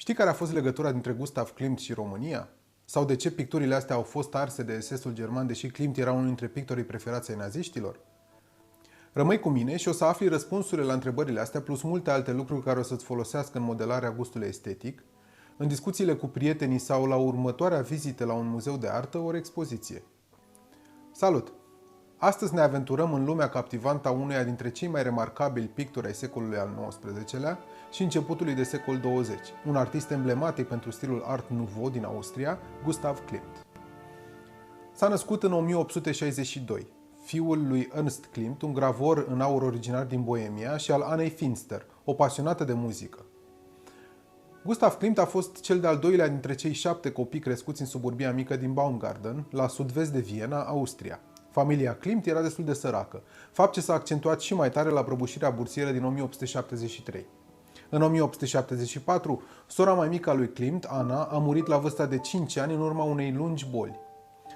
Știi care a fost legătura dintre Gustav Klimt și România? Sau de ce picturile astea au fost arse de SS-ul german, deși Klimt era unul dintre pictorii preferați ai naziștilor? Rămâi cu mine și o să afli răspunsurile la întrebările astea, plus multe alte lucruri care o să-ți folosească în modelarea gustului estetic, în discuțiile cu prietenii sau la următoarea vizită la un muzeu de artă ori expoziție. Salut! Astăzi ne aventurăm în lumea captivantă a unuia dintre cei mai remarcabili pictori ai secolului al XIX-lea și începutului de secol 20, un artist emblematic pentru stilul Art Nouveau din Austria, Gustav Klimt. S-a născut în 1862, fiul lui Ernst Klimt, un gravor în aur originar din Boemia, și al Anei Finster, o pasionată de muzică. Gustav Klimt a fost cel de-al doilea dintre cei 7 copii crescuți în suburbia mică din Baumgarten, la sud-vest de Viena, Austria. Familia Klimt era destul de săracă, fapt ce s-a accentuat și mai tare la prăbușirea bursieră din 1873. În 1874, sora mai mică a lui Klimt, Anna, a murit la vârsta de 5 ani în urma unei lungi boli.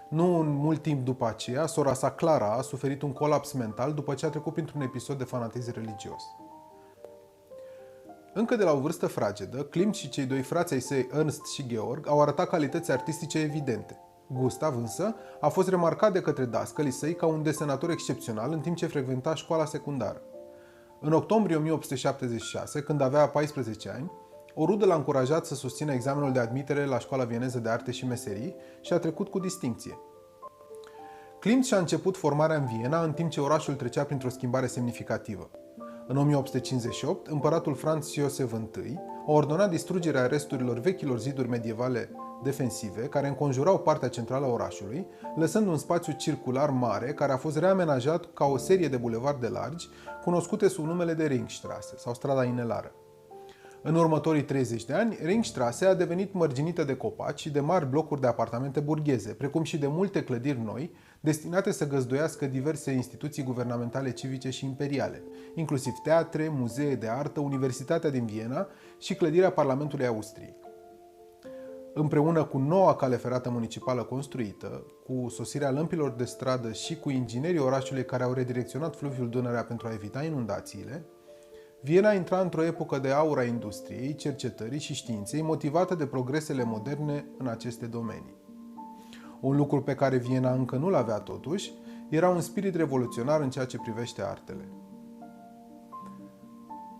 Nu în mult timp după aceea, sora sa Clara a suferit un colaps mental după ce a trecut printr-un episod de fanatism religios. Încă de la o vârstă fragedă, Klimt și cei doi frați ai săi, Ernst și Georg, au arătat calități artistice evidente. Gustav însă a fost remarcat de către dascălii săi ca un desenator excepțional în timp ce frecventa școala secundară. În octombrie 1876, când avea 14 ani, o rudă l-a încurajat să susțină examenul de admitere la Școala Vieneză de Arte și Meserii și a trecut cu distincție. Klimt și-a început formarea în Viena în timp ce orașul trecea printr-o schimbare semnificativă. În 1858, împăratul Franz Iosef I a ordonat distrugerea resturilor vechilor ziduri medievale defensive care înconjurau partea centrală a orașului, lăsând un spațiu circular mare care a fost reamenajat ca o serie de bulevarde largi, cunoscute sub numele de Ringstraße sau strada inelară. În următorii 30 de ani, Ringstraße a devenit mărginită de copaci și de mari blocuri de apartamente burgheze, precum și de multe clădiri noi, destinate să găzduiască diverse instituții guvernamentale civice și imperiale, inclusiv teatre, muzee de artă, Universitatea din Viena și clădirea Parlamentului Austriei. Împreună cu noua cale ferată municipală construită, cu sosirea lămpilor de stradă și cu inginerii orașului care au redirecționat fluviul Dunărea pentru a evita inundațiile, Viena intra într-o epocă de aur a industriei, cercetării și științei, motivată de progresele moderne în aceste domenii. Un lucru pe care Viena încă nu l-avea totuși, era un spirit revoluționar în ceea ce privește artele.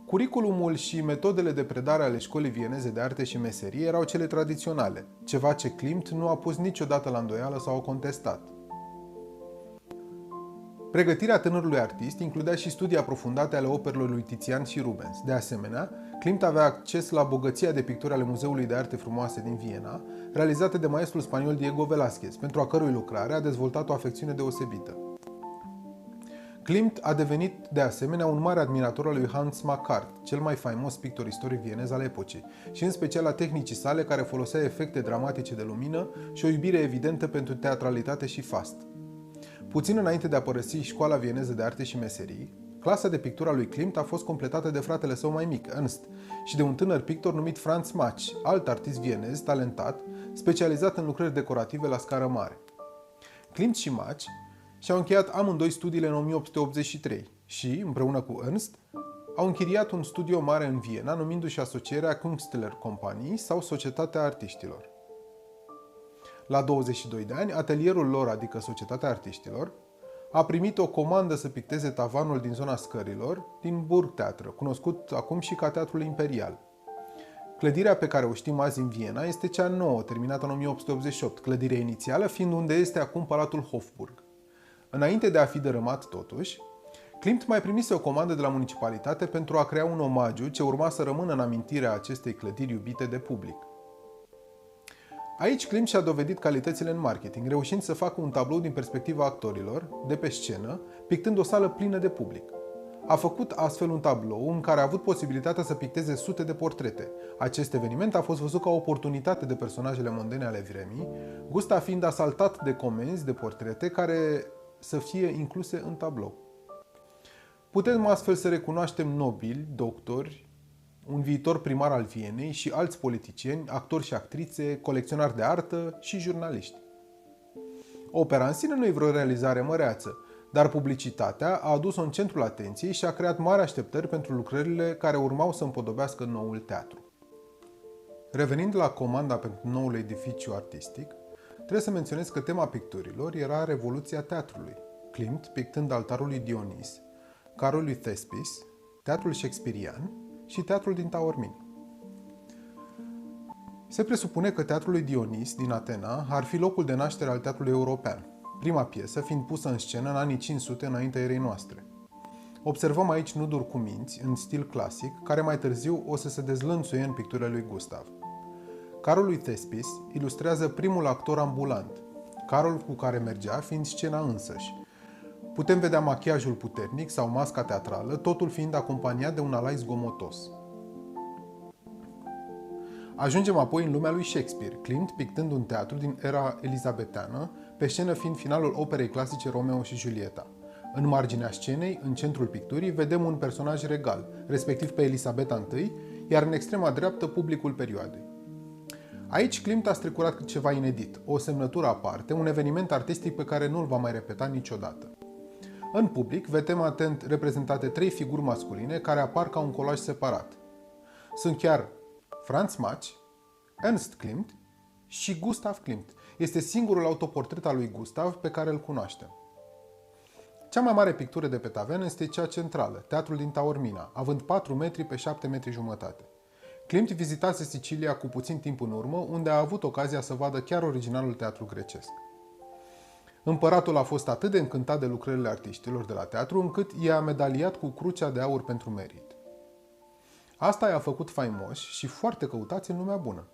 Curiculumul și metodele de predare ale Școlii Vieneze de Arte și Meserii erau cele tradiționale, ceva ce Klimt nu a pus niciodată la îndoială sau a contestat. Pregătirea tânărului artist includea și studii aprofundate ale operelor lui Tizian și Rubens. De asemenea, Klimt avea acces la bogăția de picturi ale Muzeului de Arte Frumoase din Viena, realizate de maestrul spaniol Diego Velázquez, pentru a cărui lucrare a dezvoltat o afecțiune deosebită. Klimt a devenit, de asemenea, un mare admirator al lui Hans Makart, cel mai faimos pictor istoric vienez al epocii, și în special a tehnicii sale care folosea efecte dramatice de lumină și o iubire evidentă pentru teatralitate și fast. Puțin înainte de a părăsi Școala Vieneză de Arte și Meserii, clasa de pictură a lui Klimt a fost completată de fratele său mai mic, Ernst, și de un tânăr pictor numit Franz Mach, alt artist vienez talentat, specializat în lucrări decorative la scară mare. Klimt și Mach și-au încheiat amândoi studiile în 1883 și, împreună cu Ernst, au închiriat un studio mare în Viena, numindu-și asocierea Künstler Companie sau Societatea Artiștilor. La 22 de ani, atelierul lor, adică Societatea Artiștilor, a primit o comandă să picteze tavanul din zona scărilor din Burgtheater, cunoscut acum și ca Teatrul Imperial. Clădirea pe care o știm azi în Viena este cea nouă, terminată în 1888, clădirea inițială fiind unde este acum Palatul Hofburg. Înainte de a fi dărâmat totuși, Klimt mai primise o comandă de la municipalitate pentru a crea un omagiu ce urma să rămână în amintirea acestei clădiri iubite de public. Aici Klimt și-a dovedit calitățile în marketing, reușind să facă un tablou din perspectiva actorilor, de pe scenă, pictând o sală plină de public. A făcut astfel un tablou în care a avut posibilitatea să picteze sute de portrete. Acest eveniment a fost văzut ca o oportunitate de personajele mondene ale vremii, Gustav fiind asaltat de comenzi de portrete care să fie incluse în tablou. Putem astfel să recunoaștem nobili, doctori, un viitor primar al Vienei și alți politicieni, actori și actrițe, colecționari de artă și jurnaliști. Opera în sine nu e vreo realizare măreață, dar publicitatea a adus-o în centrul atenției și a creat mari așteptări pentru lucrările care urmau să împodobească noul teatru. Revenind la comanda pentru noul edificiu artistic, trebuie să menționez că tema picturilor era Revoluția teatrului, Klimt pictând altarul lui Dionis, carul lui Thespis, teatrul shakespearian și teatrul din Taormina. Se presupune că teatrul lui Dionis din Atena ar fi locul de naștere al teatrului european, prima piesă fiind pusă în scenă în anii 500 înaintea erei noastre. Observăm aici nuduri cu minți, în stil clasic, care mai târziu o să se dezlănțuie în picturile lui Gustav. Carul lui Thespis ilustrează primul actor ambulant, carul cu care mergea fiind scena însăși. Putem vedea machiajul puternic sau masca teatrală, totul fiind acompaniat de un alai zgomotos. Ajungem apoi în lumea lui Shakespeare, Klimt pictând un teatru din era elizabeteană, pe scenă fiind finalul operei clasice Romeo și Julieta. În marginea scenei, în centrul picturii, vedem un personaj regal, respectiv pe Elisabeta I, iar în extrema dreaptă publicul perioadei. Aici Klimt a strecurat ceva inedit, o semnătură aparte, un eveniment artistic pe care nu-l va mai repeta niciodată. În public vedem atent reprezentate 3 figuri masculine care apar ca un colaj separat. Sunt chiar Franz Mach, Ernst Klimt și Gustav Klimt. Este singurul autoportret al lui Gustav pe care îl cunoaștem. Cea mai mare pictură de pe tavenă este cea centrală, teatrul din Taormina, având 4 metri pe 7 metri jumătate. Klimt vizitase Sicilia cu puțin timp în urmă, unde a avut ocazia să vadă chiar originalul teatru grecesc. Împăratul a fost atât de încântat de lucrările artiștilor de la teatru, încât i-a medaliat cu Crucea de Aur pentru merit. Asta i-a făcut faimoși și foarte căutați în lumea bună.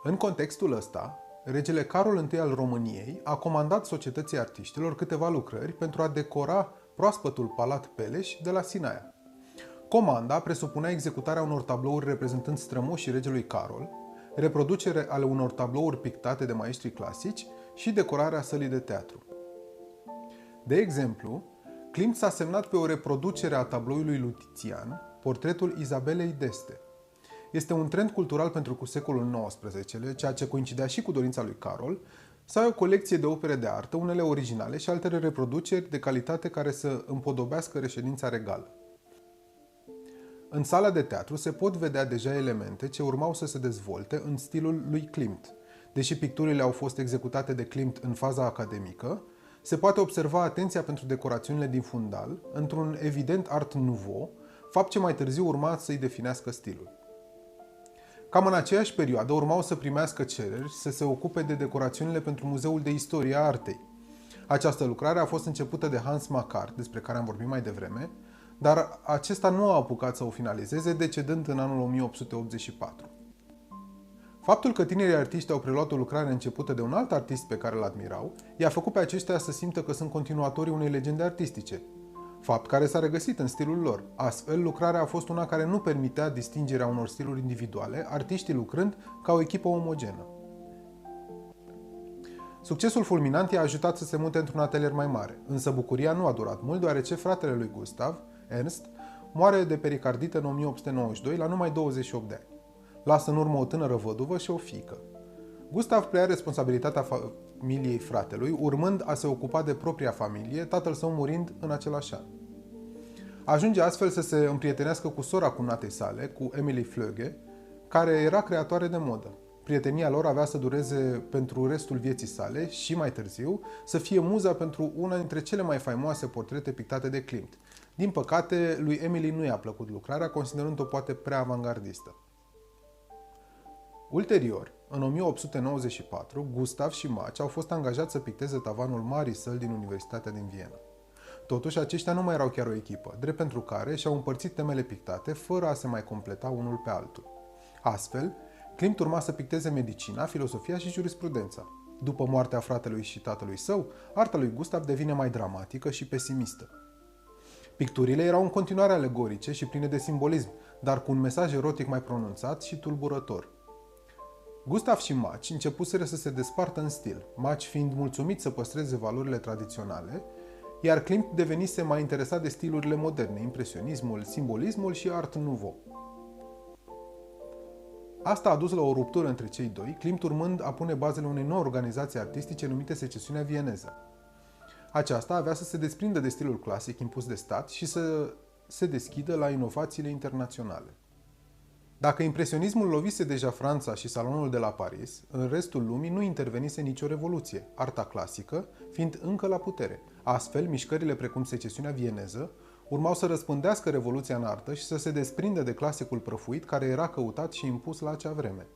În contextul ăsta, regele Carol I al României a comandat Societății Artiștilor câteva lucrări pentru a decora proaspătul Palat Peleș de la Sinaia. Comanda presupunea executarea unor tablouri reprezentând strămoșii regelui Carol, reproducere ale unor tablouri pictate de maestri clasici și decorarea sălii de teatru. De exemplu, Klimt s-a semnat pe o reproducere a tabloului lui Tizian, portretul Izabelei d'Este. Este un trend cultural pentru secolul XIX, ceea ce coincidea și cu dorința lui Carol, să ai o colecție de opere de artă, unele originale și altele reproduceri de calitate care să împodobească reședința regală. În sala de teatru se pot vedea deja elemente ce urmau să se dezvolte în stilul lui Klimt. Deși picturile au fost executate de Klimt în faza academică, se poate observa atenția pentru decorațiunile din fundal, într-un evident art nouveau, fapt ce mai târziu urma să-i definească stilul. Cam în aceeași perioadă urmau să primească cereri să se ocupe de decorațiunile pentru Muzeul de Istorie a Artei. Această lucrare a fost începută de Hans Makart, despre care am vorbit mai devreme, dar acesta nu a apucat să o finalizeze, decedând în anul 1884. Faptul că tinerii artiști au preluat o lucrare începută de un alt artist pe care îl admirau, i-a făcut pe aceștia să simtă că sunt continuatorii unei legende artistice, fapt care s-a regăsit în stilul lor. Astfel, lucrarea a fost una care nu permitea distingerea unor stiluri individuale, artiștii lucrând ca o echipă omogenă. Succesul fulminant i-a ajutat să se mute într-un atelier mai mare, însă bucuria nu a durat mult, deoarece fratele lui Gustav, Ernst, moare de pericardită în 1892 la numai 28 de ani. Lasă în urmă o tânără văduvă și o fiică. Gustav preia responsabilitatea familiei fratelui, urmând a se ocupa de propria familie, tatăl său murind în același an. Ajunge astfel să se împrietenească cu sora cumnatei sale, cu Emily Flöge, care era creatoare de modă. Prietenia lor avea să dureze pentru restul vieții sale și, mai târziu, să fie muza pentru una dintre cele mai faimoase portrete pictate de Klimt. Din păcate, lui Emily nu i-a plăcut lucrarea, considerând-o poate prea avangardistă. Ulterior, în 1894, Gustav și Mach au fost angajați să picteze tavanul marii săli din Universitatea din Viena. Totuși, aceștia nu mai erau chiar o echipă, drept pentru care și-au împărțit temele pictate, fără a se mai completa unul pe altul. Astfel, Klimt urma să picteze medicina, filosofia și jurisprudența. După moartea fratelui și tatălui său, arta lui Gustav devine mai dramatică și pesimistă. Picturile erau în continuare alegorice și pline de simbolism, dar cu un mesaj erotic mai pronunțat și tulburător. Gustav și Mach începuseră să se despartă în stil, Mach fiind mulțumit să păstreze valorile tradiționale, iar Klimt devenise mai interesat de stilurile moderne, impresionismul, simbolismul și art nouveau. Asta a dus la o ruptură între cei doi, Klimt urmând a pune bazele unei noi organizații artistice numite Secesiunea Vieneză. Aceasta avea să se desprindă de stilul clasic impus de stat și să se deschidă la inovațiile internaționale. Dacă impresionismul lovise deja Franța și salonul de la Paris, în restul lumii nu intervenise nicio revoluție, arta clasică fiind încă la putere. Astfel, mișcările precum secesiunea vieneză urmau să răspândească revoluția în artă și să se desprindă de clasicul prăfuit care era căutat și impus la acea vreme.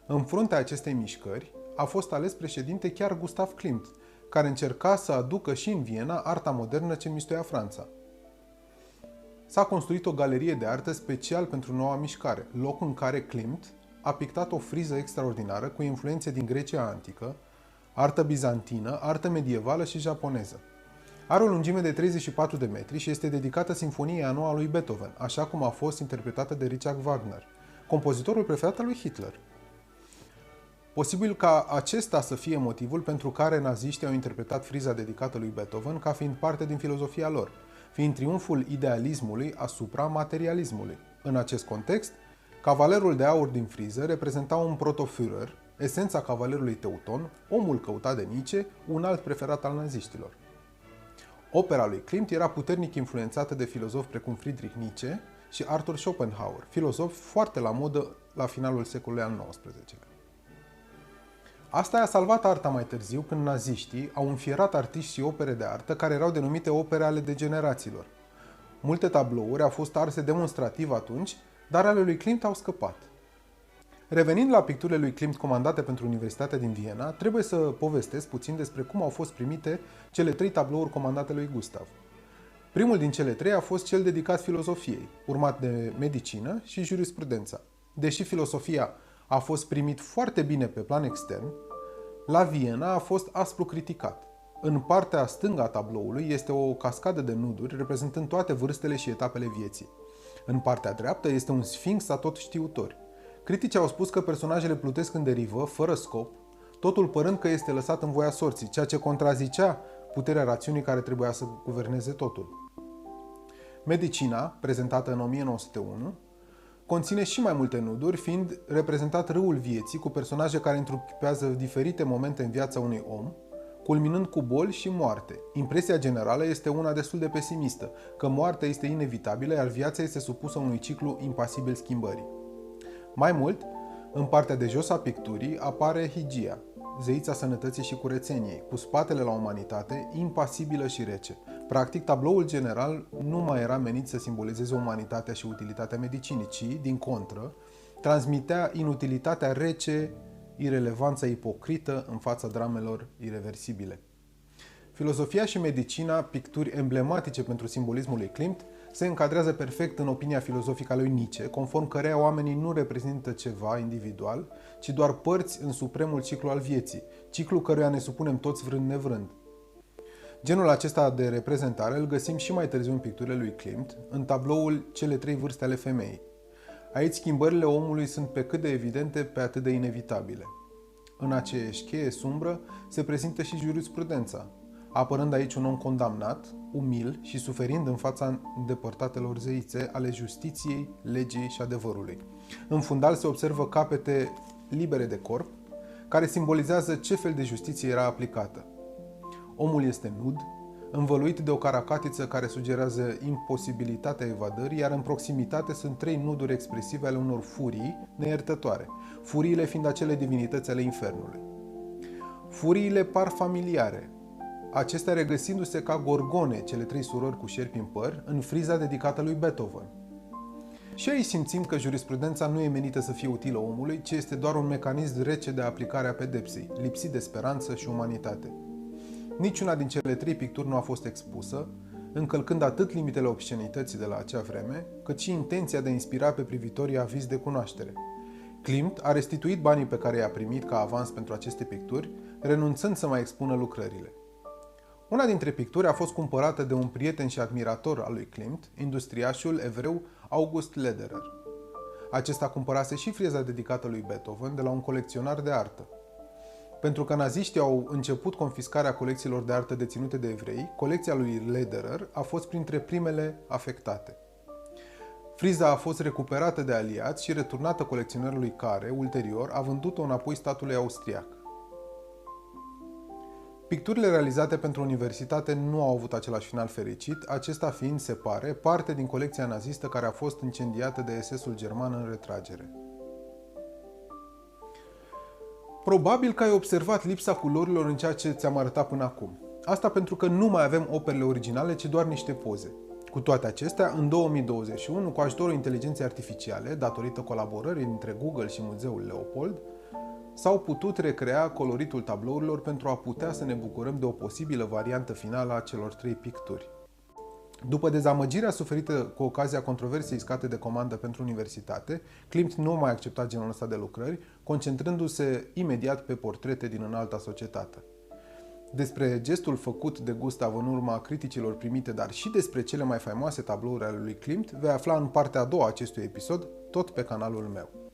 În fruntea acestei mișcări a fost ales președinte chiar Gustav Klimt, care încerca să aducă și în Viena arta modernă ce mistuia Franța. S-a construit o galerie de artă special pentru noua mișcare, loc în care Klimt a pictat o friză extraordinară cu influențe din Grecia antică, artă bizantină, artă medievală și japoneză. Are o lungime de 34 de metri și este dedicată Sinfoniei a noua lui Beethoven, așa cum a fost interpretată de Richard Wagner, compozitorul preferat al lui Hitler. Posibil ca acesta să fie motivul pentru care naziștii au interpretat friza dedicată lui Beethoven ca fiind parte din filozofia lor, fiind triumful idealismului asupra materialismului. În acest context, cavalerul de aur din friză reprezenta un protoführer, esența cavalerului teuton, omul căutat de Nietzsche, un alt preferat al naziștilor. Opera lui Klimt era puternic influențată de filozofi precum Friedrich Nietzsche și Arthur Schopenhauer, filozofi foarte la modă la finalul secolului al XIX-lea. Asta i-a salvat arta mai târziu, când naziștii au înfierat artiști și opere de artă care erau denumite opere ale degeneraților. Multe tablouri au fost arse demonstrativ atunci, dar ale lui Klimt au scăpat. Revenind la picturile lui Klimt comandate pentru Universitatea din Viena, trebuie să povestesc puțin despre cum au fost primite cele 3 tablouri comandate lui Gustav. Primul din cele 3 a fost cel dedicat filozofiei, urmat de medicină și jurisprudența. Deși filosofia a fost primit foarte bine pe plan extern, la Viena a fost aspru criticat. În partea stângă a tabloului este o cascadă de nuduri reprezentând toate vârstele și etapele vieții. În partea dreaptă este un sfinx atotștiutor. Criticii au spus că personajele plutesc în derivă, fără scop, totul părând că este lăsat în voia sorții, ceea ce contrazicea puterea rațiunii care trebuia să guverneze totul. Medicina, prezentată în 1901, conține și mai multe nuduri, fiind reprezentat râul vieții cu personaje care întruchipează diferite momente în viața unui om, culminând cu boli și moarte. Impresia generală este una destul de pesimistă, că moartea este inevitabilă, iar viața este supusă unui ciclu impasibil schimbării. Mai mult, în partea de jos a picturii apare Higia, zeița sănătății și curățeniei, cu spatele la umanitate, impasibilă și rece. Practic, tabloul general nu mai era menit să simbolizeze umanitatea și utilitatea medicinii, ci, din contră, transmitea inutilitatea rece, irelevanța ipocrită în fața dramelor ireversibile. Filozofia și medicina, picturi emblematice pentru simbolismul lui Klimt, se încadrează perfect în opinia filozofică a lui Nietzsche, conform căreia oamenii nu reprezintă ceva individual, ci doar părți în supremul ciclu al vieții, ciclu căruia ne supunem toți vrând nevrând. Genul acesta de reprezentare îl găsim și mai târziu în picturile lui Klimt, în tabloul Cele 3 vârste ale femeii. Aici schimbările omului sunt pe cât de evidente, pe atât de inevitabile. În aceeași cheie sumbră se prezintă și jurisprudența, apărând aici un om condamnat, umil și suferind în fața îndepărtatelor zeițe ale justiției, legii și adevărului. În fundal se observă capete libere de corp, care simbolizează ce fel de justiție era aplicată. Omul este nud, învăluit de o caracatiță care sugerează imposibilitatea evadării, iar în proximitate sunt 3 nuduri expresive ale unor furii neiertătoare, furiile fiind acele divinități ale infernului. Furiile par familiare, acestea regăsindu-se ca gorgone, cele 3 surori cu șerpi în păr, în friza dedicată lui Beethoven. Și aici simțim că jurisprudența nu e menită să fie utilă omului, ci este doar un mecanism rece de aplicare a pedepsei, lipsit de speranță și umanitate. Niciuna din cele 3 picturi nu a fost expusă, încălcând atât limitele obscenității de la acea vreme, cât și intenția de a inspira pe privitorii avizi de cunoaștere. Klimt a restituit banii pe care i-a primit ca avans pentru aceste picturi, renunțând să mai expună lucrările. Una dintre picturi a fost cumpărată de un prieten și admirator al lui Klimt, industriașul evreu August Lederer. Acesta cumpărase și friza dedicată lui Beethoven de la un colecționar de artă. Pentru că naziștii au început confiscarea colecțiilor de artă deținute de evrei, colecția lui Lederer a fost printre primele afectate. Friza a fost recuperată de aliați și returnată colecționerului care, ulterior, a vândut-o înapoi statului austriac. Picturile realizate pentru universitate nu au avut același final fericit, acesta fiind, se pare, parte din colecția nazistă care a fost incendiată de SS-ul german în retragere. Probabil că ai observat lipsa culorilor în ceea ce ți-am arătat până acum. Asta pentru că nu mai avem operele originale, ci doar niște poze. Cu toate acestea, în 2021, cu ajutorul inteligenței artificiale, datorită colaborării dintre Google și Muzeul Leopold, s-au putut recrea coloritul tablourilor pentru a putea să ne bucurăm de o posibilă variantă finală a celor 3 picturi. După dezamăgirea suferită cu ocazia controversei scate de comandă pentru universitate, Klimt nu a mai acceptat genul ăsta de lucrări, concentrându-se imediat pe portrete din înalta societate. Despre gestul făcut de Gustav în urma criticilor primite, dar și despre cele mai faimoase tablouri ale lui Klimt, vei afla în partea a doua a acestui episod, tot pe canalul meu.